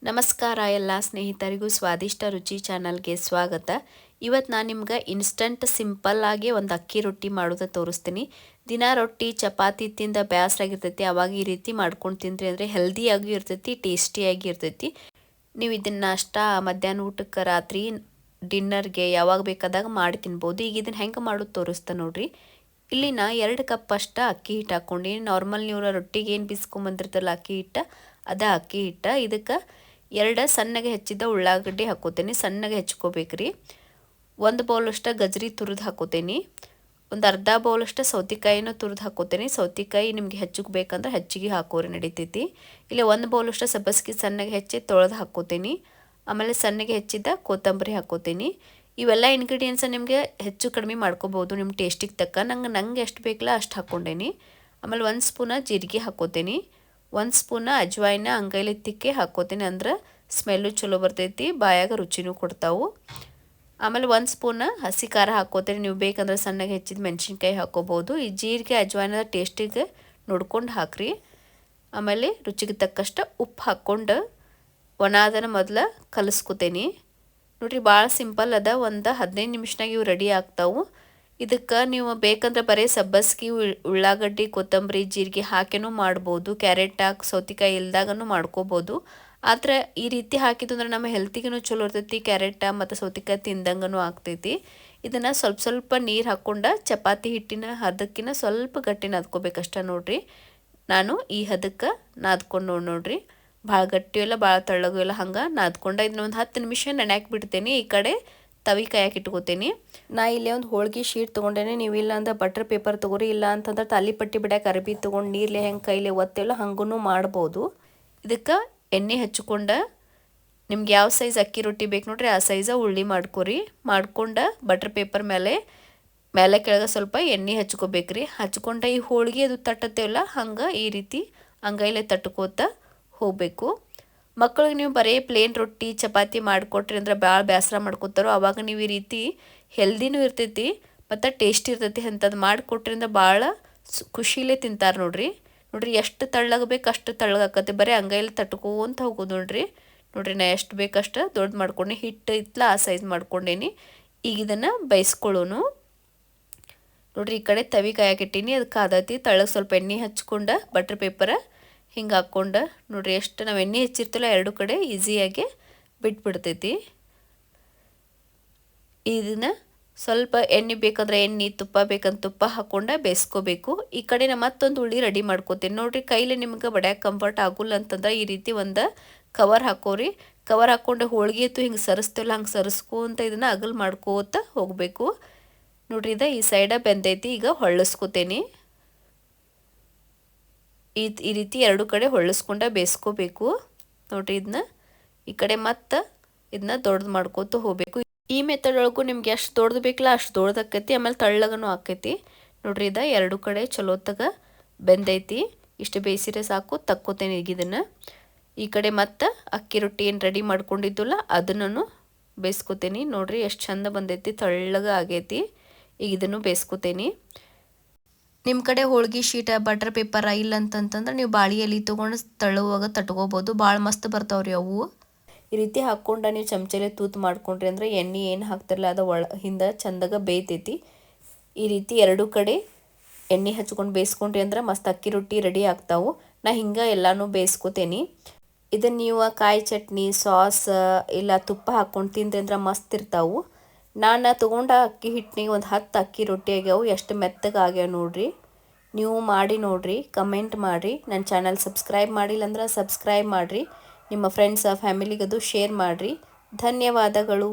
ನಮಸ್ಕಾರ ಎಲ್ಲ ಸ್ನೇಹಿತರಿಗೂ ಸ್ವಾದಿಷ್ಟ ರುಚಿ ಚಾನಲ್ಗೆ ಸ್ವಾಗತ. ಇವತ್ತು ನಾನು ನಿಮ್ಗೆ ಇನ್ಸ್ಟಂಟ್ ಸಿಂಪಲ್ ಆಗಿ ಒಂದು ಅಕ್ಕಿ ರೊಟ್ಟಿ ಮಾಡೋದು ತೋರಿಸ್ತೀನಿ. ದಿನ ರೊಟ್ಟಿ ಚಪಾತಿ ತಿಂದ ಬೇಸರಾಗಿರ್ತೈತಿ, ಅವಾಗ ಈ ರೀತಿ ಮಾಡ್ಕೊಂಡು ತಿಂದ್ರಿ ಅಂದರೆ ಹೆಲ್ದಿಯಾಗಿ ಇರ್ತೈತಿ, ಟೇಸ್ಟಿಯಾಗಿ ಇರ್ತೈತಿ. ನೀವು ಇದನ್ನು ನಾಷ್ಟ, ಮಧ್ಯಾಹ್ನ ಊಟಕ್ಕೆ, ರಾತ್ರಿ ಡಿನ್ನರ್ಗೆ ಯಾವಾಗ ಬೇಕಾದಾಗ ಮಾಡಿ ತಿನ್ಬೋದು. ಈಗ ಇದನ್ನು ಹೆಂಗೆ ಮಾಡೋದು ತೋರಿಸ್ತಾ ನೋಡ್ರಿ. ಇಲ್ಲಿ ನಾ 2 ಕಪ್ ಅಷ್ಟು ಅಕ್ಕಿ ಹಿಟ್ಟು ಹಾಕ್ಕೊಂಡು, ನಾರ್ಮಲ್ ನೀವು ರೊಟ್ಟಿಗೆ ಏನು ಬಿಸ್ಕೊಂಬಂದಿರ್ತಾರಲ್ಲ ಅಕ್ಕಿ ಹಿಟ್ಟು, ಅಕ್ಕಿ ಹಿಟ್ಟು. ಇದಕ್ಕೆ 2 ಸಣ್ಣಗೆ ಹೆಚ್ಚಿದ ಉಳ್ಳಾಗಡ್ಡಿ ಹಾಕೋತೀನಿ, ಸಣ್ಣಗೆ ಹೆಚ್ಕೋಬೇಕ್ರಿ. 1 ಬೌಲಷ್ಟು ಗಜ್ರಿ ತುರಿದು ಹಾಕೋತೀನಿ. ಒಂದು ಅರ್ಧ ಬೌಲಷ್ಟು ಸೌತೆಕಾಯಿನೂ ತುರಿದು ಹಾಕೋತೀನಿ. ಸೌತೆಕಾಯಿ ನಿಮಗೆ ಹೆಚ್ಚಿಗೆ ಬೇಕಂದ್ರೆ ಹೆಚ್ಚಿಗೆ ಹಾಕೋರಿ ನಡಿತೈತಿ. ಇಲ್ಲಿ 1 ಬೌಲಷ್ಟು ಸಬ್ಬಸ್ಗೆ ಸಣ್ಣಗೆ ಹೆಚ್ಚಿ ತೊಳೆದು ಹಾಕೋತೀನಿ. ಆಮೇಲೆ ಸಣ್ಣಗೆ ಹೆಚ್ಚಿದ ಕೊತ್ತಂಬರಿ ಹಾಕೋತೀನಿ. ಇವೆಲ್ಲ ಇಂಗ್ರೀಡಿಯೆಂಟ್ಸ್ ನಿಮಗೆ ಹೆಚ್ಚು ಕಡಿಮೆ ಮಾಡ್ಕೋಬೋದು ನಿಮ್ಮ ಟೇಸ್ಟಿಗೆ ತಕ್ಕ. ನಂಗೆ ಎಷ್ಟು ಬೇಕಲ್ಲ ಅಷ್ಟು ಹಾಕ್ಕೊಂಡೇನಿ. ಆಮೇಲೆ 1 ಸ್ಪೂನ ಜೀರಿಗೆ ಹಾಕೋತೀನಿ. 1 ಸ್ಪೂನ ಅಜ್ವಾಯಿನ ಅಂಗೈಲಿ ತಿಕ್ಕಿ ಹಾಕೋತೀನಿ, ಅಂದ್ರೆ ಸ್ಮೆಲ್ಲು ಚಲೋ ಬರ್ತೈತಿ, ಬಾಯಾಗ ರುಚಿನೂ ಕೊಡ್ತಾವು. ಆಮೇಲೆ 1 ಸ್ಪೂನ ಹಸಿ ಖಾರ ಹಾಕೋತೀನಿ. ನೀವು ಬೇಕಂದ್ರೆ ಸಣ್ಣಗೆ ಹೆಚ್ಚಿದ ಮೆಣಸಿನ್ಕಾಯಿ ಹಾಕೋಬೋದು. ಈ ಜೀರಿಗೆ ಅಜ್ವಾಯಿನ ಟೇಸ್ಟಿಗೆ ನೋಡ್ಕೊಂಡು ಹಾಕ್ರಿ. ಆಮೇಲೆ ರುಚಿಗೆ ತಕ್ಕಷ್ಟು ಉಪ್ಪು ಹಾಕ್ಕೊಂಡು ಒಣಾದನ ಮೊದಲು ಕಲಿಸ್ಕೊತೀನಿ. ನೋಡಿರಿ, ಭಾಳ ಸಿಂಪಲ್ ಅದ. ಒಂದು 15 ನಿಮಿಷನಾಗ ಇವು ರೆಡಿ ಆಗ್ತಾವು. ಇದಕ್ಕೆ ನೀವು ಬೇಕಂದ್ರೆ ಬರೀ ಸಬ್ಬಸ್ಗಿ, ಉಳ್ಳಾಗಡ್ಡಿ, ಕೊತ್ತಂಬರಿ, ಜೀರಿಗೆ ಹಾಕಿನೂ ಮಾಡ್ಬೋದು. ಕ್ಯಾರೆಟ್ ಹಾಕಿ ಸೌತೆಕಾಯಿ ಇಲ್ದಾಗೂ ಮಾಡ್ಕೋಬೋದು. ಆದರೆ ಈ ರೀತಿ ಹಾಕಿದಂದ್ರೆ ನಮ್ಮ ಹೆಲ್ತಿಗೂ ಚಲೋ ಇರ್ತೈತಿ. ಕ್ಯಾರೆಟ್ ಮತ್ತು ಸೌತೆಕಾಯಿ ತಿಂದಂಗೂ ಆಗ್ತೈತಿ. ಇದನ್ನು ಸ್ವಲ್ಪ ನೀರು ಹಾಕ್ಕೊಂಡು ಚಪಾತಿ ಹಿಟ್ಟಿನ ಹದಕ್ಕಿಂತ ಸ್ವಲ್ಪ ಗಟ್ಟಿ ನಾದ್ಕೋಬೇಕಷ್ಟ ನೋಡ್ರಿ. ನಾನು ಈ ಹದಕ್ಕೆ ನಾದ್ಕೊಂಡು ನೋಡ್ರಿ. ಭಾಳ ಗಟ್ಟಿಯೂ ಇಲ್ಲ, ಭಾಳ ತೆಳ್ಳಗೂ ಇಲ್ಲ, ಹಂಗೆ ನಾದ್ಕೊಂಡು ಇದನ್ನ ಒಂದು 10 ನಿಮಿಷ ನೆನೆಯಾಕೆ ಬಿಡ್ತೇನೆ. ಈ ಕಡೆ ತವಿ ಕಾಯಕ್ಕೆ ಇಟ್ಕೋತೀನಿ. ನಾ ಇಲ್ಲೇ ಒಂದು ಹೋಳ್ಗೆ ಶೀಟ್ ತೊಗೊಂಡೇನೆ. ನೀವು ಇಲ್ಲ ಅಂದ್ರೆ ಬಟರ್ ಪೇಪರ್ ತೊಗೊರಿ, ಇಲ್ಲ ಅಂತಂದ್ರೆ ತಾಲಿಪಟ್ಟಿ ಬಿಡಕ್ಕೆ ಅರ್ಬಿ ತೊಗೊಂಡು ನೀರ್ಲೆ ಹೆಂಗೆ ಕೈಲಿ ಒತ್ತಿಲ್ಲ ಹಂಗೂ ಮಾಡ್ಬೋದು. ಇದಕ್ಕೆ ಎಣ್ಣೆ ಹಚ್ಕೊಂಡು ನಿಮ್ಗೆ ಯಾವ ಸೈಜ್ ಅಕ್ಕಿ ರೊಟ್ಟಿ ಬೇಕು ನೋಡ್ರಿ ಆ ಸೈಜ ಉಳ್ಳಿ ಮಾಡ್ಕೊರಿ. ಮಾಡ್ಕೊಂಡು ಬಟರ್ ಪೇಪರ್ ಮೇಲೆ ಕೆಳಗೆ ಸ್ವಲ್ಪ ಎಣ್ಣೆ ಹಚ್ಕೋಬೇಕ್ರಿ. ಹಚ್ಕೊಂಡು ಈ ಹೋಳ್ಗೆ ಅದು ತಟ್ಟತ್ತೇವಲ್ಲ ಹಂಗೆ ಈ ರೀತಿ ಅಂಗೈಲೆ ತಟ್ಕೋತ ಹೋಗಬೇಕು. ಮಕ್ಕಳಿಗೆ ನೀವು ಬರೀ ಪ್ಲೇನ್ ರೊಟ್ಟಿ ಚಪಾತಿ ಮಾಡಿಕೊಟ್ರಿ ಅಂದ್ರೆ ಭಾಳ ಬೇಸರ ಮಾಡ್ಕೋತಾರೋ. ಆವಾಗ ನೀವು ಈ ರೀತಿ ಹೆಲ್ದಿನೂ ಇರ್ತೈತಿ ಮತ್ತು ಟೇಸ್ಟಿ ಇರ್ತೈತಿ. ಅಂಥದ್ದು ಮಾಡಿಕೊಟ್ರಿಂದ ಭಾಳ ಖುಷಿಲೇ ತಿಂತಾರೆ ನೋಡ್ರಿ. ಎಷ್ಟು ತೆಳ್ಳಗಬೇಕು ಅಷ್ಟು ತೆಳ್ಳಗಾಕತ್ತೆ. ಬರೀ ಅಂಗೈಲಿ ತಟ್ಕೋತ ಹೋಗೋದು ನೋಡ್ರಿ. ನಾ ಎಷ್ಟು ಬೇಕಷ್ಟು ದೊಡ್ಡ ಮಾಡ್ಕೊಂಡು ಹಿಟ್ಟು ಇತ್ತಲ ಆ ಸೈಜ್ ಮಾಡ್ಕೊಂಡೇನಿ. ಈಗ ಇದನ್ನು ಬೈಸ್ಕೊಳ್ಳೋನು ನೋಡ್ರಿ. ಈ ಕಡೆ ತವಿ ಕಾಯಕ್ಕಿಟ್ಟೀನಿ, ಅದಕ್ಕೆ ಆದತಿ. ತಳಗೆ ಸ್ವಲ್ಪ ಎಣ್ಣೆ ಹಚ್ಕೊಂಡು ಬಟರ್ ಪೇಪರ್ ಹಿಂಗೆ ಹಾಕ್ಕೊಂಡು ನೋಡ್ರಿ, ಎಷ್ಟು ನಾವು ಎಣ್ಣೆ ಹೆಚ್ಚಿರ್ತಿಲ್ಲ 2 ಕಡೆ ಈಸಿಯಾಗಿ ಬಿಟ್ಬಿಡ್ತೈತಿ. ಇದನ್ನು ಸ್ವಲ್ಪ ಎಣ್ಣೆ ಬೇಕಂದ್ರೆ ಎಣ್ಣೆ, ತುಪ್ಪ ಬೇಕಂದ್ರೆ ತುಪ್ಪ ಹಾಕ್ಕೊಂಡು ಬೇಯಿಸ್ಕೋಬೇಕು. ಈ ಕಡೆ ನಾ ಮತ್ತೊಂದು ಉಳ್ಳಿ ರೆಡಿ ಮಾಡ್ಕೋತೀನಿ ನೋಡ್ರಿ. ಕೈಲಿ ನಿಮ್ಗೆ ಬಡ್ಯಾಕೆ ಕಂಫರ್ಟ್ ಆಗೋಲ್ಲ ಅಂತಂದ್ರೆ ಈ ರೀತಿ ಒಂದು ಕವರ್ ಹಾಕೋರಿ. ಕವರ್ ಹಾಕ್ಕೊಂಡು ಹೋಳ್ಗೆ ಇತ್ತು ಹಿಂಗೆ ಸರಿಸ್ತಿಲ್ಲ ಹಂಗೆ ಸರಿಸ್ಕೊಂತ ಇದನ್ನು ಅಗಲ್ ಮಾಡ್ಕೋತ ಹೋಗಬೇಕು ನೋಡ್ರಿ. ಈ ಸೈಡ ಬೆಂದೈತಿ, ಈಗ ಹೊಳ್ಳಿಸ್ಕೋತೇನೆ. ಈ ರೀತಿ 2 ಕಡೆ ಹೊಳ್ಳಿಸ್ಕೊಂಡು ಬೇಯಿಸ್ಕೋಬೇಕು ನೋಡ್ರಿ. ಇದನ್ನ ಈ ಕಡೆ ಮತ್ತು ಇದನ್ನ ದೊಡ್ಡದು ಮಾಡ್ಕೋತ ಹೋಗಬೇಕು. ಈ ಮೆಥಡ್ ಒಳಗೂ ನಿಮ್ಗೆ ಎಷ್ಟು ದೊಡ್ಡದು ಬೇಕಲ್ಲ ಅಷ್ಟು ದೊಡ್ಡದಾಕೈತಿ, ಆಮೇಲೆ ತಳ್ಳಗನೂ ಆಕೈತಿ ನೋಡ್ರಿ. 2 ಕಡೆ ಚಲೋತ್ತಾಗ ಬೆಂದೈತಿ. ಇಷ್ಟು ಬೇಯಿಸಿರೆ ಸಾಕು, ತಕ್ಕೋತೇನೆ ಈಗ ಇದನ್ನು. ಈ ಕಡೆ ಮತ್ತು ಅಕ್ಕಿ ರೊಟ್ಟಿ ಏನು ರೆಡಿ ಮಾಡ್ಕೊಂಡಿದ್ದಲ್ಲ ಅದನ್ನು ಬೇಯಿಸ್ಕೋತೇನೆ ನೋಡ್ರಿ. ಎಷ್ಟು ಚಂದ ಬಂದೈತಿ, ತಳ್ಳಗ ಆಗೈತಿ. ಈಗ ಇದನ್ನು ಬೇಯಿಸ್ಕೋತೇನೆ. ನಿಮ್ಮ ಕಡೆ ಹೋಳ್ಗೆ ಶೀಟ ಬಟರ್ ಪೇಪರ್ ಇಲ್ಲ ಅಂತಂತಂದ್ರೆ ನೀವು ಬಾಳೆ ಎಲೆ ತೊಗೊಂಡು ತಳ್ಳುವಾಗ ತಟ್ಕೋಬೋದು. ಭಾಳ ಮಸ್ತ್ ಬರ್ತಾವ್ರಿ ಅವು. ಈ ರೀತಿ ಹಾಕ್ಕೊಂಡು ನೀವು ಚಮಚಲೆ ತೂತು ಮಾಡ್ಕೊಂಡ್ರಿ ಅಂದ್ರೆ ಎಣ್ಣೆ ಏನು ಹಾಕ್ತಿರಲ್ಲ ಅದು ಹಿಂದೆ ಚಂದಾಗ ಬೇಯ್ತೈತಿ. ಈ ರೀತಿ 2 ಕಡೆ ಎಣ್ಣೆ ಹಚ್ಕೊಂಡು ಬೇಯಿಸ್ಕೊಂಡ್ರಿ ಅಂದ್ರೆ ಮಸ್ತ್ ಅಕ್ಕಿ ರೊಟ್ಟಿ ರೆಡಿ ಆಗ್ತಾವು. ನಾ ಹಿಂಗೆ ಎಲ್ಲನೂ ಬೇಯಿಸ್ಕೋತೇನೆ. ಇದನ್ನು ನೀವು ಕಾಯಿ ಚಟ್ನಿ, ಸಾಸ್ ಇಲ್ಲ ತುಪ್ಪ ಹಾಕ್ಕೊಂಡು ತಿಂದ್ರಿ ಅಂದ್ರೆ ಮಸ್ತ್ ಇರ್ತಾವು. ನಾನು ತೊಗೊಂಡ ಅಕ್ಕಿ ಹಿಟ್ಟಿನಿಗೆ ಒಂದು 10 ಅಕ್ಕಿ ರೊಟ್ಟಿ ಆಗ್ಯಾವು. ಎಷ್ಟು ಮೆತ್ತಗೆ ಆಗ್ಯಾವ ನೋಡ್ರಿ. ನೀವು ಮಾಡಿ ನೋಡ್ರಿ, ಕಮೆಂಟ್ ಮಾಡಿರಿ. ನನ್ನ ಚಾನಲ್ ಸಬ್ಸ್ಕ್ರೈಬ್ ಮಾಡಿಲ್ಲ ಅಂದ್ರೆ ಸಬ್ಸ್ಕ್ರೈಬ್ ಮಾಡಿರಿ. ನಿಮ್ಮ ಫ್ರೆಂಡ್ಸ್ ಫ್ಯಾಮಿಲಿಗದು ಶೇರ್ ಮಾಡಿರಿ. ಧನ್ಯವಾದಗಳು.